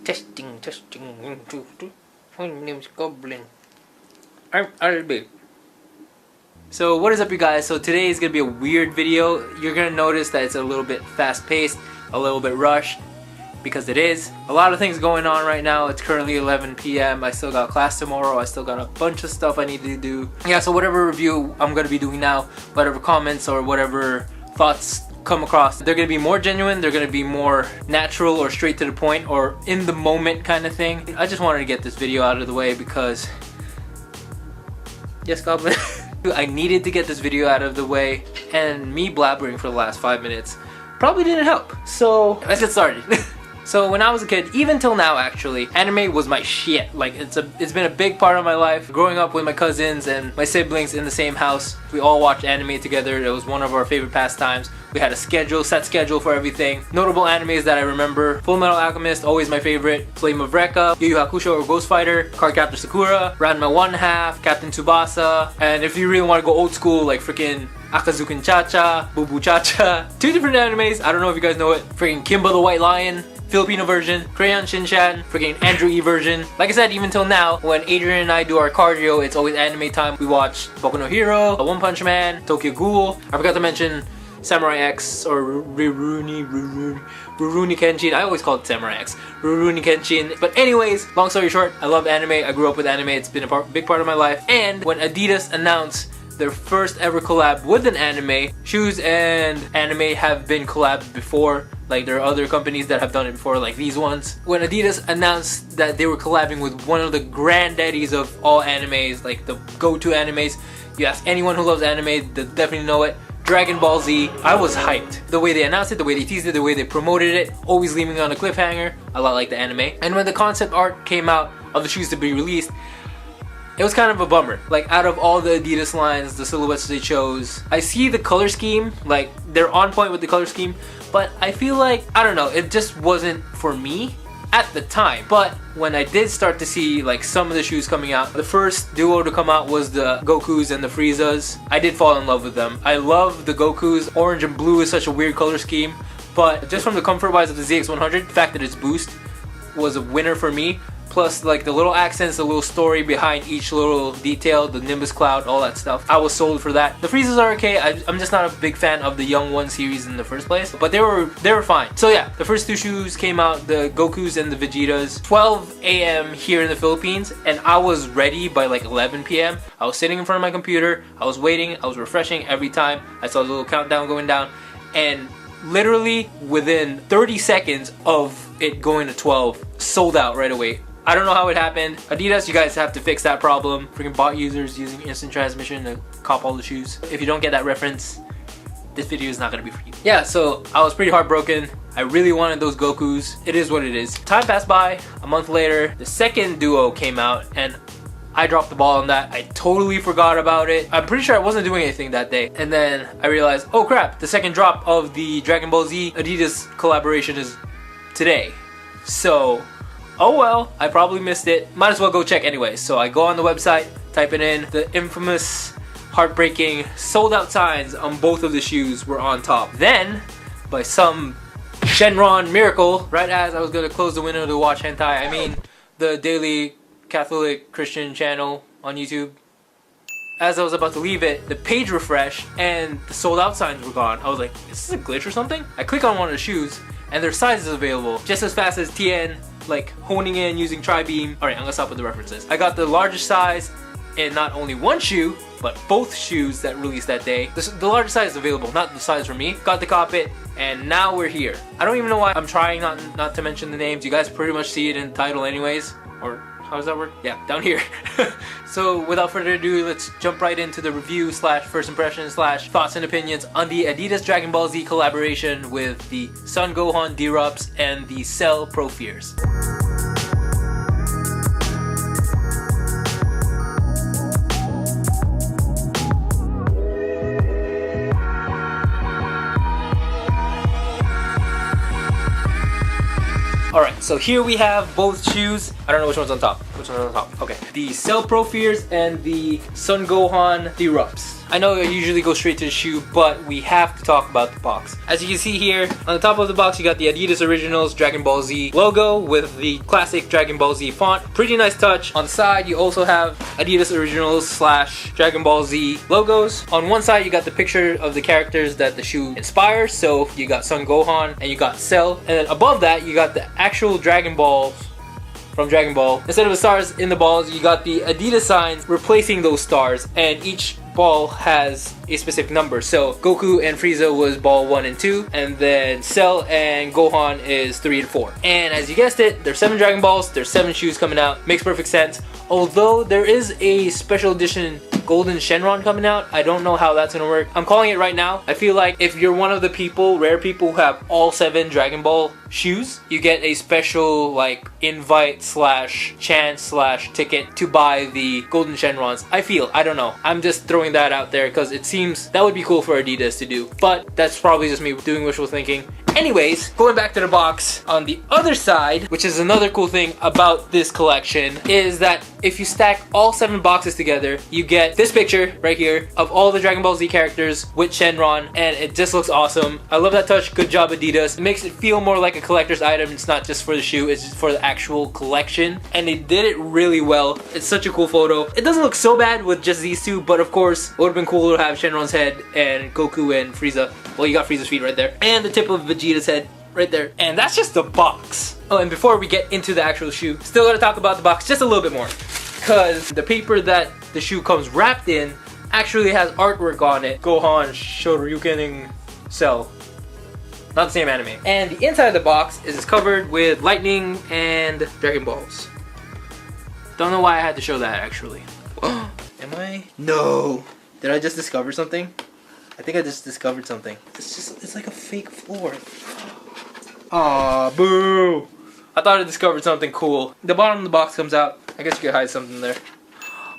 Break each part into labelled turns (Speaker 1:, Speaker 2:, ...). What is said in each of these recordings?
Speaker 1: Testing, testing, 1, 2, 3. My name's Goblin. I'm Albi. So what is up, you guys? So today is gonna be a weird video. You're gonna notice that it's a little bit fast-paced, a little bit rushed, because it is. A lot of things going on right now. It's currently 11 p.m. I still got class tomorrow. I still got a bunch of stuff I need to do. Yeah, so whatever review I'm gonna be doing now, whatever comments or whatever thoughts come across, they're gonna be more genuine, they're gonna be more natural or straight to the point or in the moment kind of thing. I just wanted to get this video out of the way because, yes, Goblin, I needed to get this video out of the way, and me blabbering for the last 5 minutes probably didn't help. So let's get started. So when I was a kid, even till now actually, anime was my shit. Like it's been a big part of my life. Growing up with my cousins and my siblings in the same house, we all watched anime together. It was one of our favorite pastimes. We had a set schedule for everything. Notable animes that I remember: Full Metal Alchemist, always my favorite. Flame of Recca, Yu Yu Hakusho or Ghost Fighter, Cardcaptor Sakura, Ranma 1/2, Captain Tsubasa, and if you really want to go old school, like freaking Akazukin Cha-Cha, Bubu Cha-Cha. 2 different animes, I don't know if you guys know it. Freaking Kimba the White Lion, Filipino version, Crayon Shin-Chan, freaking Andrew E version. Like I said, even till now, when Adrian and I do our cardio, it's always anime time. We watch Boku no Hero, One Punch Man, Tokyo Ghoul. I forgot to mention Samurai X or Rurouni Kenshin. I always call it Samurai X. Rurouni Kenshin. But anyways, long story short, I love anime. I grew up with anime. It's been a big part of my life. And when Adidas announced their first ever collab with an anime, shoes and anime have been collabed before. Like there are other companies that have done it before, like these ones. When Adidas announced that they were collabing with one of the granddaddies of all animes, like the go-to animes, you ask anyone who loves anime, they'll definitely know it. Dragon Ball Z. I was hyped. The way they announced it, the way they teased it, the way they promoted it, always leaving on a cliffhanger, a lot like the anime. And when the concept art came out of the shoes to be released, it was kind of a bummer. Like out of all the Adidas lines, the silhouettes they chose, I see the color scheme, like they're on point with the color scheme, but I feel like, I don't know, it just wasn't for me at the time. But when I did start to see like some of the shoes coming out, the first duo to come out was the Gokus and the Friezas. I did fall in love with them. I love the Gokus. Orange and blue is such a weird color scheme, but just from the comfort wise of the ZX100, the fact that it's boost was a winner for me. Plus like the little accents, the little story behind each little detail, the Nimbus Cloud, all that stuff. I was sold for that. The Friezas are okay. I'm just not a big fan of the Young One series in the first place, but they were fine. So yeah, the first 2 shoes came out, the Gokus and the Vegetas, 12 a.m. here in the Philippines, and I was ready by like 11 p.m. I was sitting in front of my computer, I was waiting, I was refreshing every time. I saw the little countdown going down, and literally within 30 seconds of it going to 12, sold out right away. I don't know how it happened. Adidas, you guys have to fix that problem. Freaking bot users using instant transmission to cop all the shoes. If you don't get that reference, this video is not gonna be for you. Yeah, so I was pretty heartbroken. I really wanted those Gokus. It is what it is. Time passed by. A month later, the second duo came out, and I dropped the ball on that. I totally forgot about it. I'm pretty sure I wasn't doing anything that day. And then I realized, oh crap, the second drop of the Dragon Ball Z Adidas collaboration is today. So, oh well, I probably missed it. Might as well go check anyway. So I go on the website, type it in. The infamous, heartbreaking, sold out signs on both of the shoes were on top. Then, by some Shenron miracle, right as I was gonna close the window to watch hentai, I mean the daily Catholic Christian channel on YouTube, as I was about to leave it, the page refreshed and the sold out signs were gone. I was like, is this a glitch or something? I click on one of the shoes and their size is available just as fast as TN, like honing in using Tri-Beam. Alright, I'm gonna stop with the references. I got the largest size in not only one shoe, but both shoes that released that day. The largest size is available, not the size for me. Got to cop it, and now we're here. I don't even know why I'm trying not to mention the names. You guys pretty much see it in the title anyways. Or how does that work? Yeah, down here. So without further ado, let's jump right into the review / first impression / thoughts and opinions on the Adidas Dragon Ball Z collaboration with the Son Gohan Deerupts and the Cell Propheres. Alright, so here we have both shoes. I don't know which one's on top. Which one's on top? Okay. The Cell Propheres and the Son Gohan Deerupts. I know I usually go straight to the shoe, but we have to talk about the box. As you can see here, on the top of the box you got the Adidas Originals Dragon Ball Z logo with the classic Dragon Ball Z font. Pretty nice touch. On the side you also have Adidas Originals / Dragon Ball Z logos. On one side you got the picture of the characters that the shoe inspires, so you got Son Gohan and you got Cell, and then above that you got the actual Dragon Balls from Dragon Ball. Instead of the stars in the balls, you got the Adidas signs replacing those stars, and each ball has a specific number. So Goku and Frieza was ball 1 and 2, and then Cell and Gohan is 3 and 4. And as you guessed it, there's 7 Dragon Balls, there's 7 shoes coming out. Makes perfect sense. Although there is a special edition Golden Shenron coming out, I don't know how that's gonna work. I'm calling it right now. I feel like if you're one of the people, rare people who have all 7 Dragon Ball shoes, you get a special like invite / chance / ticket to buy the Golden Shenrons. I don't know. I'm just throwing that out there because it seems that would be cool for Adidas to do. But that's probably just me doing wishful thinking. Anyways, going back to the box, on the other side, which is another cool thing about this collection, is that if you stack all 7 boxes together, you get this picture right here of all the Dragon Ball Z characters with Shenron, and it just looks awesome. I love that touch. Good job, Adidas. It makes it feel more like a collector's item. It's not just for the shoe, it's just for the actual collection, and they did it really well. It's such a cool photo. It doesn't look so bad with just these two, but of course, it would have been cool to have Shenron's head and Goku and Frieza. Well, you got Frieza's feet right there, and the tip of Vegeta's head right there. And that's just the box. Oh, and before we get into the actual shoe, still gotta talk about the box just a little bit more, because the paper that the shoe comes wrapped in actually has artwork on it. Gohan, Shoryukening, Cell. Not the same anime. And the inside of the box is covered with lightning and Dragon Balls. Don't know why I had to show that actually. Am I? No. Did I just discover something? I think I just discovered something. It's like a fake floor. Aw, boo. I thought I discovered something cool. The bottom of the box comes out. I guess you could hide something there.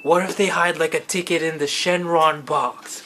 Speaker 1: What if they hide like a ticket in the Shenron box?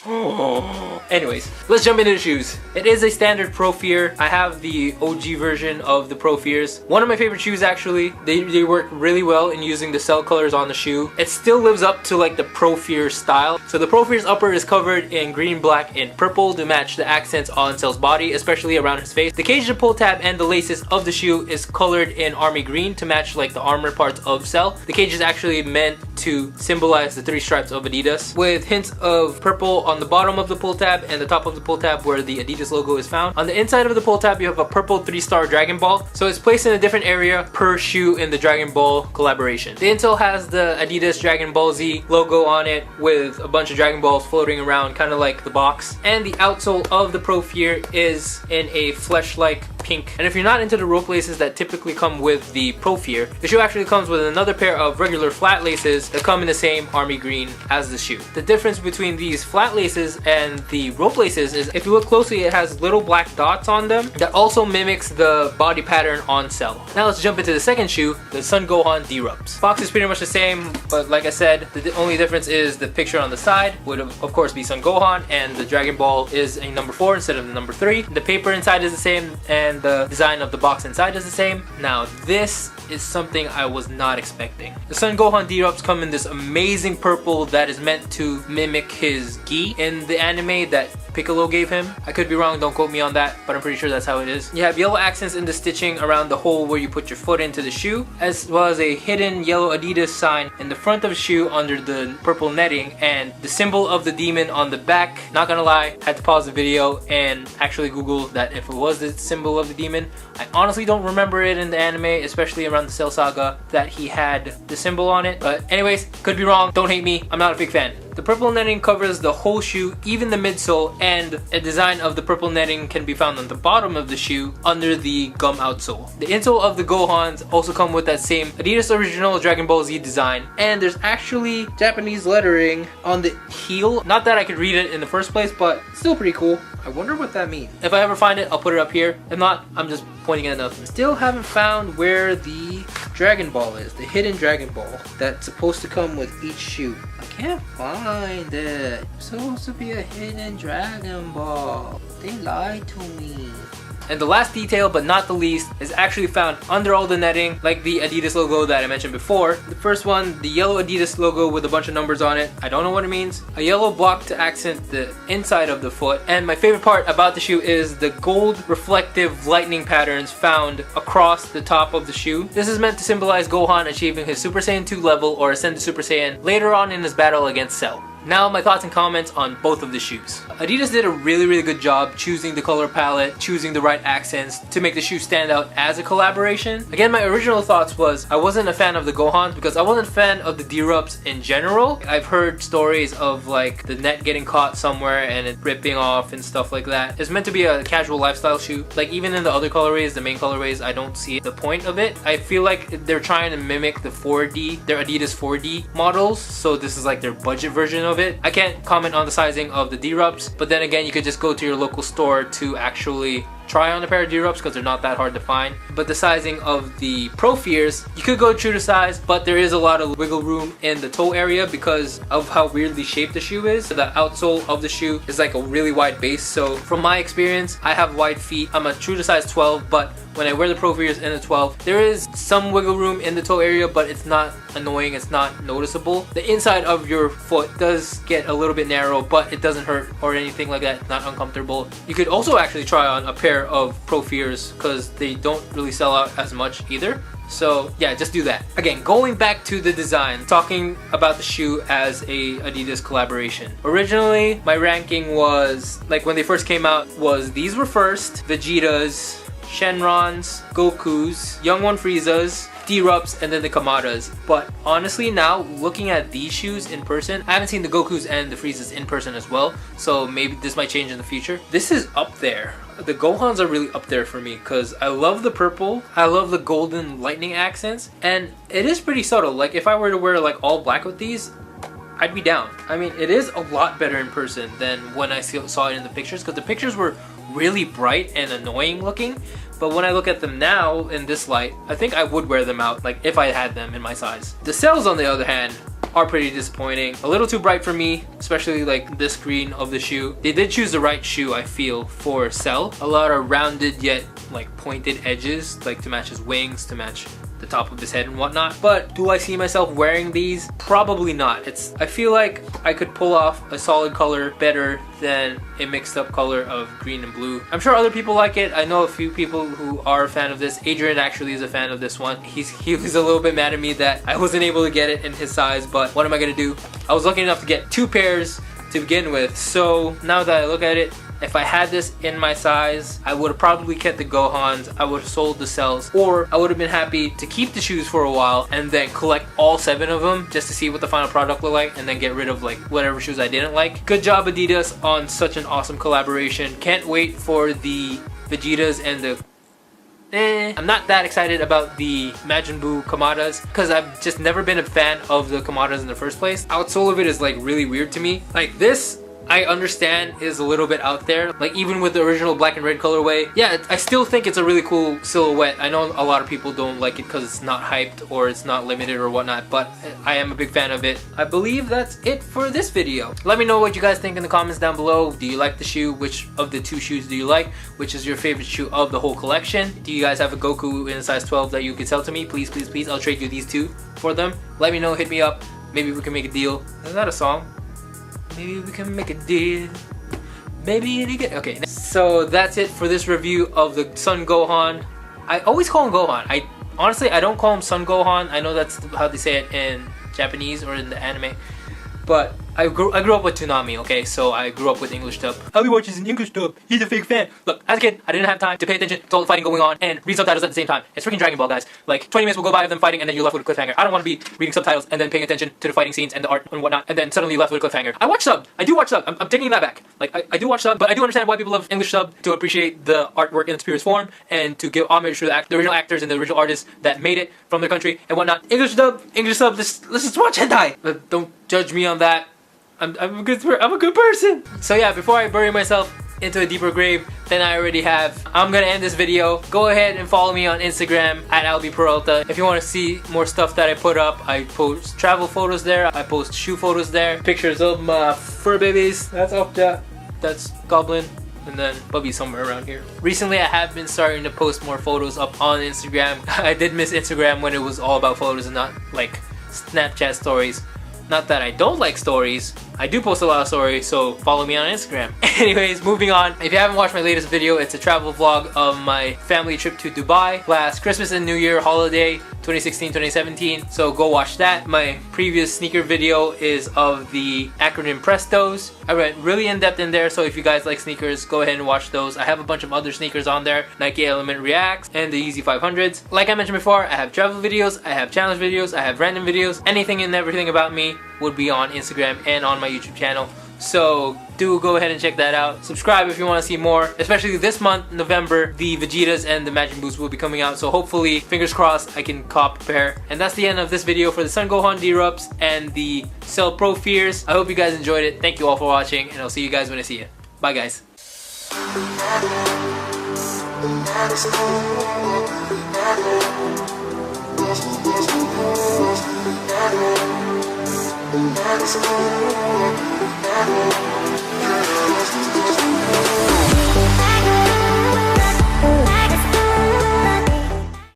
Speaker 1: Anyways, let's jump into the shoes. It is a standard Prophere. I have the OG version of the Propheres. One of my favorite shoes actually. They work really well in using the cell colors on the shoe. It still lives up to like the Prophere style. So the Prophere's upper is covered in green, black, and purple to match the accents on Cell's body, especially around his face. The cage, the pull tab, and the laces of the shoe is colored in army green to match like the armor parts of Cell. The cage is actually meant to symbolize the 3 stripes of Adidas, with hints of purple on the bottom of the pull tab and the top of the pull tab where the Adidas logo is found. On the inside of the pull tab you have a purple 3-star Dragon Ball, so it's placed in a different area per shoe in the Dragon Ball collaboration. The insole has the Adidas Dragon Ball Z logo on it with a bunch of Dragon Balls floating around, kind of like the box. And the outsole of the Prophere is in a flesh-like pink. And if you're not into the rope laces that typically come with the Prophere, the shoe actually comes with another pair of regular flat laces that come in the same army green as the shoe. The difference between these flat laces and the rope laces is, if you look closely, it has little black dots on them that also mimics the body pattern on Cell. Now let's jump into the second shoe, the Son Gohan Deerupts. Box is pretty much the same, but like I said, the only difference is the picture on the side would of course be Son Gohan, and the Dragon Ball is a number 4 instead of the number 3. The paper inside is the same, and the design of the box inside is the same. Now this is something I was not expecting. The Son Gohan Deerupts come in this amazing purple that is meant to mimic his gi in the anime that Piccolo gave him. I could be wrong, don't quote me on that, but I'm pretty sure that's how it is. You have yellow accents in the stitching around the hole where you put your foot into the shoe, as well as a hidden yellow Adidas sign in the front of the shoe under the purple netting, and the symbol of the demon on the back. Not gonna lie, had to pause the video and actually Google that if it was the symbol of the demon. I honestly don't remember it in the anime, especially around the Cell Saga, that he had the symbol on it. But anyways, could be wrong, don't hate me, I'm not a big fan. The purple netting covers the whole shoe, even the midsole, and a design of the purple netting can be found on the bottom of the shoe under the gum outsole. The insole of the Gohans also come with that same Adidas Original Dragon Ball Z design, and there's actually Japanese lettering on the heel. Not that I could read it in the first place, but still pretty cool. I wonder what that means. If I ever find it, I'll put it up here. If not, I'm just pointing at nothing. Still haven't found where the Dragon Ball is, the hidden Dragon Ball that's supposed to come with each shoe. I can't find it. It's supposed to be a hidden Dragon Ball. They lied to me. And the last detail, but not the least, is actually found under all the netting, like the Adidas logo that I mentioned before. The first one, the yellow Adidas logo with a bunch of numbers on it. I don't know what it means. A yellow block to accent the inside of the foot. And my favorite part about the shoe is the gold reflective lightning patterns found across the top of the shoe. This is meant to symbolize Gohan achieving his Super Saiyan 2 level or Ascend to Super Saiyan later on in his battle against Cell. Now my thoughts and comments on both of the shoes. Adidas did a really good job choosing the color palette, choosing the right accents to make the shoe stand out as a collaboration. Again, my original thoughts was I wasn't a fan of the Gohans because I wasn't a fan of the Deerupts in general. I've heard stories of like the net getting caught somewhere and it ripping off and stuff like that. It's meant to be a casual lifestyle shoe. Like even in the other colorways, the main colorways, I don't see the point of it. I feel like they're trying to mimic the 4D, their Adidas 4D models. So this is like their budget version of it. I can't comment on the sizing of the Deerupts, but then again, you could just go to your local store to actually try on a pair of Deerupts because they're not that hard to find. But the sizing of the Propheres, you could go true to size, but there is a lot of wiggle room in the toe area because of how weirdly shaped the shoe is. The outsole of the shoe is like a really wide base, so from my experience, I have wide feet. I'm a true to size 12, but when I wear the Propheres in the 12, there is some wiggle room in the toe area, but it's not annoying, it's not noticeable. The inside of your foot does get a little bit narrow, but it doesn't hurt or anything like that. It's not uncomfortable. You could also actually try on a pair of Propheres because they don't really sell out as much either. So yeah, just do that. Again, going back to the design, talking about the shoe as a Adidas collaboration. Originally, my ranking was, like when they first came out, was these were first, Vegetas, Shenrons, Gokus, Young One Frieza's, Deerupts, and then the Kamadas. But honestly now, looking at these shoes in person, I haven't seen the Gokus and the Friezas in person as well, so maybe this might change in the future. This is up there. The Gohans are really up there for me because I love the purple, I love the golden lightning accents, and it is pretty subtle. Like if I were to wear like all black with these, I'd be down. I mean, it is a lot better in person than when I saw it in the pictures because the pictures were really bright and annoying looking. But when I look at them now in this light, I think I would wear them out, like if I had them in my size. The cells, on the other hand, are pretty disappointing. A little too bright for me, especially like this green of the shoe. They did choose the right shoe, I feel, for Cell. A lot of rounded yet like pointed edges, like to match his wings, to match the top of his head and whatnot. But do I see myself wearing these? Probably not. I feel like I could pull off a solid color better than a mixed up color of green and blue. I'm sure other people like it. I know a few people who are a fan of this. Adrian actually is a fan of this one. He was a little bit mad at me that I wasn't able to get it in his size, but what am I gonna do? I was lucky enough to get 2 pairs to begin with, so now that I look at it, if I had this in my size, I would have probably kept the Gohans, I would have sold the cells, or I would have been happy to keep the shoes for a while and then collect all 7 of them just to see what the final product looked like and then get rid of like whatever shoes I didn't like. Good job Adidas on such an awesome collaboration. Can't wait for the Vegetas and the I'm not that excited about the Majin Buu Kamadas because I've just never been a fan of the Kamadas in the first place. Outsole of it is like really weird to me. Like this, I understand is a little bit out there, like even with the original black and red colorway. Yeah, I still think it's a really cool silhouette. I know a lot of people don't like it because it's not hyped or it's not limited or whatnot, but I am a big fan of it. I believe that's it for this video. Let me know what you guys think in the comments down below. Do you like the shoe? Which of the 2 shoes do you like? Which is your favorite shoe of the whole collection? Do you guys have a Goku in a size 12 that you could sell to me? Please, please, please, I'll trade you these 2 for them. Let me know, hit me up. Maybe we can make a deal. Is that a song? Maybe we can make a deal. Maybe you get okay. So that's it for this review of the Son Gohan. I always call him Gohan. Honestly, I don't call him Son Gohan. I know that's how they say it in Japanese or in the anime. But I grew up with Toonami, okay? So I grew up with English dub. Albie watches an English dub. He's a fake fan. Look, as a kid, I didn't have time to pay attention to all the fighting going on and read subtitles at the same time. It's freaking Dragon Ball, guys. Like, 20 minutes will go by of them fighting and then you're left with a cliffhanger. I don't want to be reading subtitles and then paying attention to the fighting scenes and the art and whatnot and then suddenly left with a cliffhanger. I watch sub. I do watch sub. I'm taking that back. Like, I do watch sub, but I do understand why people love English sub, to appreciate the artwork in its purest form and to give homage to the original actors and the original artists that made it from their country and whatnot. English dub, English sub, let's just watch hentai. Don't judge me on that. I'm a good person. So yeah, before I bury myself into a deeper grave than I already have, I'm gonna end this video. Go ahead and follow me on Instagram at Albie Peralta. If you want to see more stuff that I put up, I post travel photos there, I post shoe photos there, pictures of my fur babies. That's Okja, that's Goblin, and then Bubby's somewhere around here. Recently I have been starting to post more photos up on Instagram. I did miss Instagram when it was all about photos and not like Snapchat stories. Not that I don't like stories, I do post a lot of stories, so follow me on Instagram. Anyways, moving on. If you haven't watched my latest video, it's a travel vlog of my family trip to Dubai last Christmas and New Year holiday 2016-2017, so go watch that. My previous sneaker video is of the acronym Prestos. I went really in depth in there, so if you guys like sneakers, go ahead and watch those. I have a bunch of other sneakers on there, Nike Element Reacts and the Yeezy 500s. Like I mentioned before, I have travel videos, I have challenge videos, I have random videos. Anything and everything about me would be on Instagram and on my YouTube channel. So do go ahead and check that out. Subscribe if you want to see more. Especially this month, November, the Vegetas and the Majin Boos will be coming out. So hopefully, fingers crossed, I can cop a pair. And that's the end of this video for the Son Gohan Deerupts and the Cell Propheres. I hope you guys enjoyed it. Thank you all for watching, and I'll see you guys when I see you. Bye guys. That's